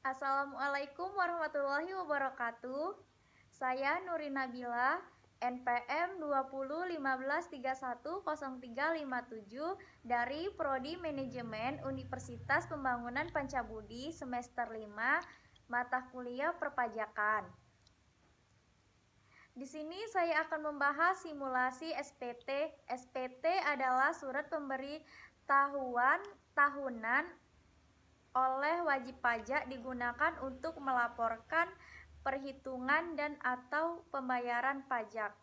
Assalamualaikum warahmatullahi wabarakatuh. Saya Nurin Nabila, NPM 2015310357 dari Prodi Manajemen Universitas Pembangunan Pancabudi semester 5, mata kuliah perpajakan. Di sini saya akan membahas simulasi SPT. SPT adalah surat pemberitahuan tahunan oleh wajib pajak, digunakan untuk melaporkan perhitungan dan atau pembayaran pajak.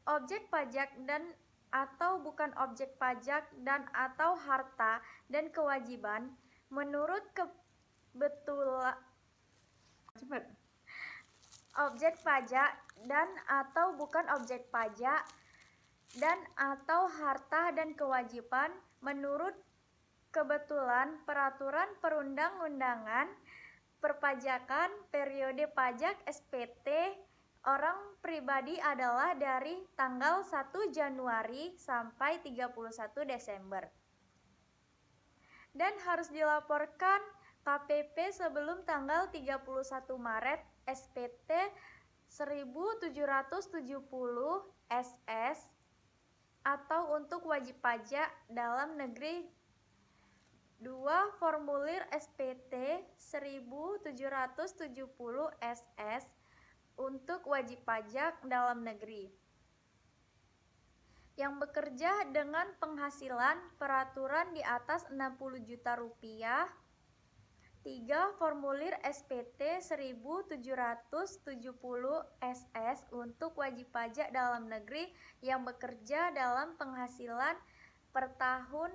Objek pajak dan atau bukan objek pajak dan atau harta dan kewajiban menurut kebetulan objek pajak dan atau bukan objek pajak dan atau harta dan kewajiban menurut kebetulan peraturan perundang-undangan perpajakan. Periode pajak SPT orang pribadi adalah dari tanggal 1 Januari sampai 31 Desember dan harus dilaporkan KPP sebelum tanggal 31 Maret. SPT 1770 SS atau untuk wajib pajak dalam negeri 2. Formulir SPT 1770 SS untuk wajib pajak dalam negeri yang bekerja dengan penghasilan peraturan di atas 60 juta rupiah. 3. Formulir SPT 1770 SS untuk wajib pajak dalam negeri yang bekerja dalam penghasilan per tahun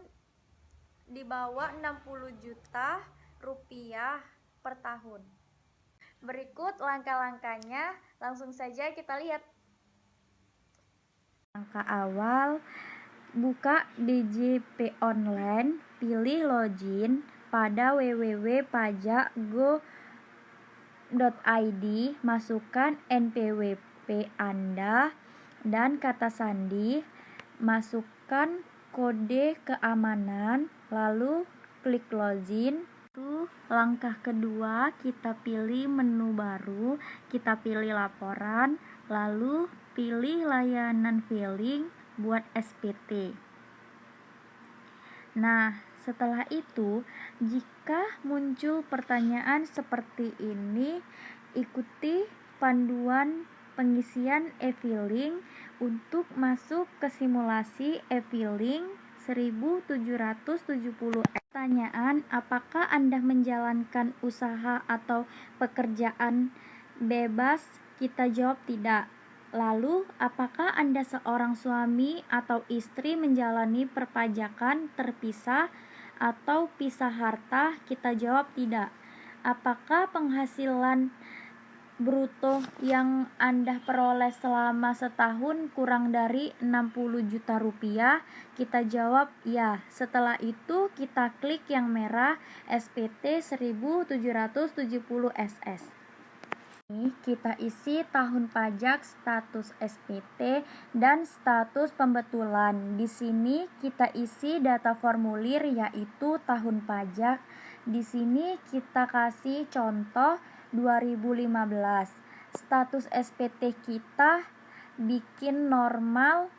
di bawah 60 juta rupiah per tahun. Berikut langkah-langkahnya, langsung saja kita lihat. Langkah awal, buka DJP online, pilih login pada www.pajak.go.id, masukkan NPWP Anda dan kata sandi, masukkan kode keamanan, lalu klik login. Langkah kedua, kita pilih menu baru, kita pilih laporan, lalu pilih layanan filing buat SPT. Nah, setelah itu, jika muncul pertanyaan seperti ini, ikuti panduan pengisian e-filing untuk masuk ke simulasi e-filing 1770. Pertanyaan, apakah Anda menjalankan usaha atau pekerjaan bebas? Kita jawab tidak. Lalu, apakah Anda seorang suami atau istri menjalani perpajakan terpisah atau pisah harta? Kita jawab tidak. Apakah penghasilan bruto yang Anda peroleh selama setahun kurang dari 60 juta rupiah? Kita jawab ya. Setelah itu kita klik yang merah SPT 1770 SS. Kita isi tahun pajak, status SPT, dan status pembetulan. Di sini kita isi data formulir yaitu tahun pajak. Di sini kita kasih contoh 2015. Status SPT kita bikin normal,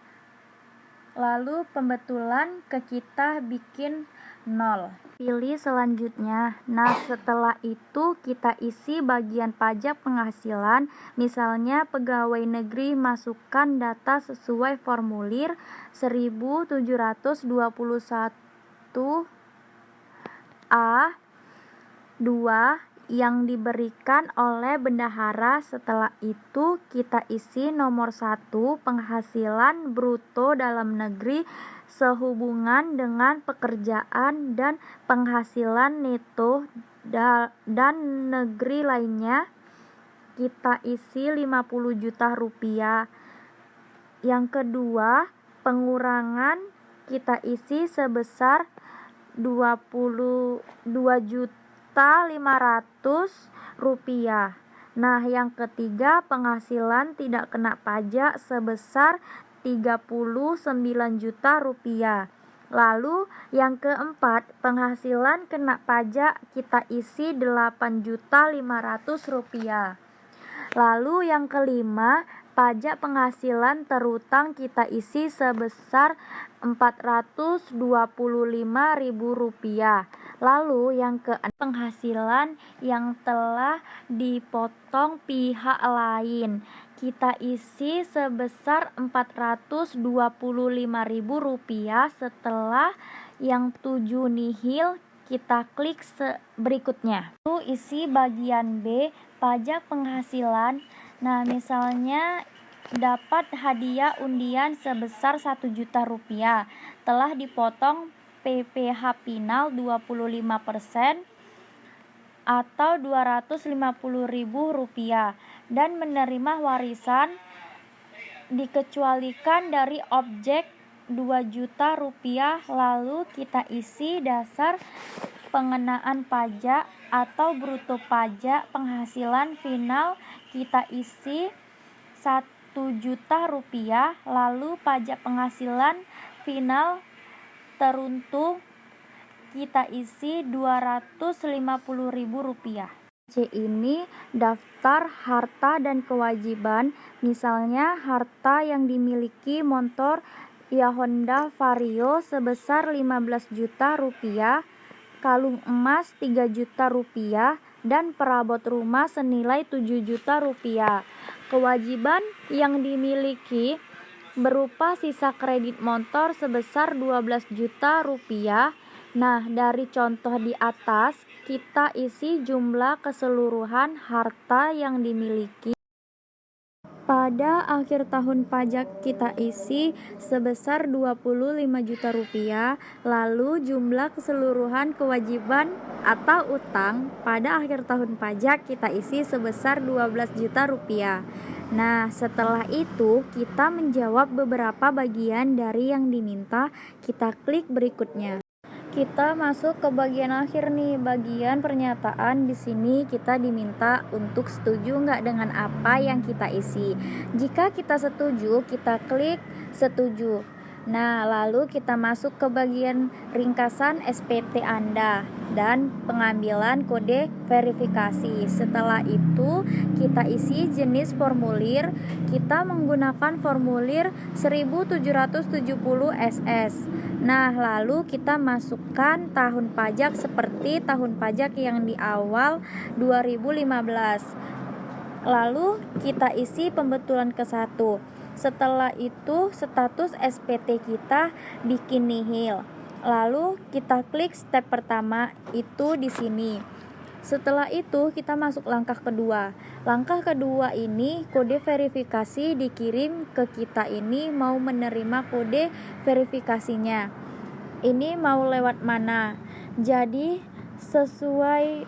lalu pembetulan ke kita bikin 0. Pilih selanjutnya. Nah, setelah itu kita isi bagian pajak penghasilan. Misalnya pegawai negeri, masukkan data sesuai formulir 1721 A2 yang diberikan oleh bendahara. Setelah itu kita isi nomor 1, penghasilan bruto dalam negeri sehubungan dengan pekerjaan dan penghasilan neto dan negeri lainnya. Kita isi 50 juta rupiah. Yang kedua, pengurangan kita isi sebesar 22.500.000 rupiah. Nah, yang ketiga, penghasilan tidak kena pajak sebesar 39 juta rupiah. Lalu yang keempat, penghasilan kena pajak kita isi Rp8.500.000. Lalu yang kelima, pajak penghasilan terutang kita isi sebesar Rp425.000. Lalu yang keenam, penghasilan yang telah dipotong pihak lain kita isi sebesar Rp425.000. Setelah yang 7 nihil, kita klik berikutnya. Lalu isi bagian B, pajak penghasilan. Nah, misalnya dapat hadiah undian sebesar Rp1.000.000, telah dipotong PPh final 25% atau Rp250.000 dan menerima warisan dikecualikan dari objek Rp2.000.000. Lalu kita isi dasar pengenaan pajak atau bruto pajak penghasilan final kita isi Rp1.000.000. Lalu pajak penghasilan final teruntung kita isi Rp250.000. C ini daftar harta dan kewajiban. Misalnya harta yang dimiliki motor Honda Vario sebesar Rp15 juta, kalung emas Rp3 juta, dan perabot rumah senilai Rp7 juta. Kewajiban yang dimiliki berupa sisa kredit motor sebesar Rp12 juta. Nah, dari contoh di atas kita isi jumlah keseluruhan harta yang dimiliki pada akhir tahun pajak kita isi sebesar Rp25 juta. Lalu jumlah keseluruhan kewajiban atau utang pada akhir tahun pajak kita isi sebesar Rp12 juta. Nah, setelah itu kita menjawab beberapa bagian dari yang diminta. Kita klik berikutnya. Kita masuk ke bagian akhir nih, bagian pernyataan. Di sini kita diminta untuk setuju nggak dengan apa yang kita isi. Jika kita setuju, kita klik setuju. Nah, lalu kita masuk ke bagian ringkasan SPT Anda dan pengambilan kode verifikasi. Setelah itu, kita isi jenis formulir. Kita menggunakan formulir 1770 SS. Nah, lalu kita masukkan tahun pajak seperti tahun pajak yang di awal 2015. Lalu kita isi pembetulan ke-1. Setelah itu status SPT kita bikin nihil. Lalu kita klik step pertama itu di sini. Setelah itu kita masuk langkah kedua. Langkah kedua ini kode verifikasi dikirim ke kita. Ini mau menerima kode verifikasinya. Ini mau lewat mana? Jadi sesuai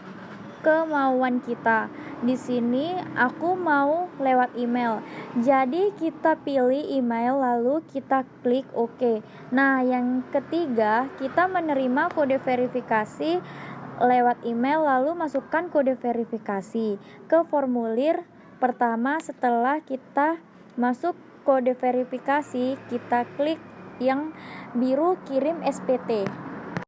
kemauan kita. Di sini aku mau lewat email. Jadi kita pilih email lalu kita klik OK. Nah, yang ketiga, kita menerima kode verifikasi lewat email lalu masukkan kode verifikasi ke formulir pertama. Setelah kita masuk kode verifikasi, kita klik yang biru kirim SPT.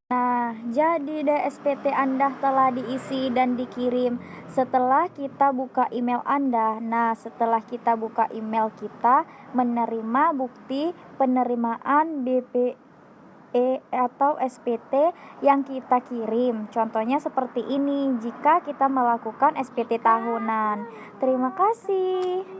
Nah, jadi SPT Anda telah diisi dan dikirim. Setelah kita buka email Anda, setelah kita buka email, kita menerima bukti penerimaan BPE atau SPT yang kita kirim. Contohnya seperti ini jika kita melakukan SPT tahunan. Terima kasih.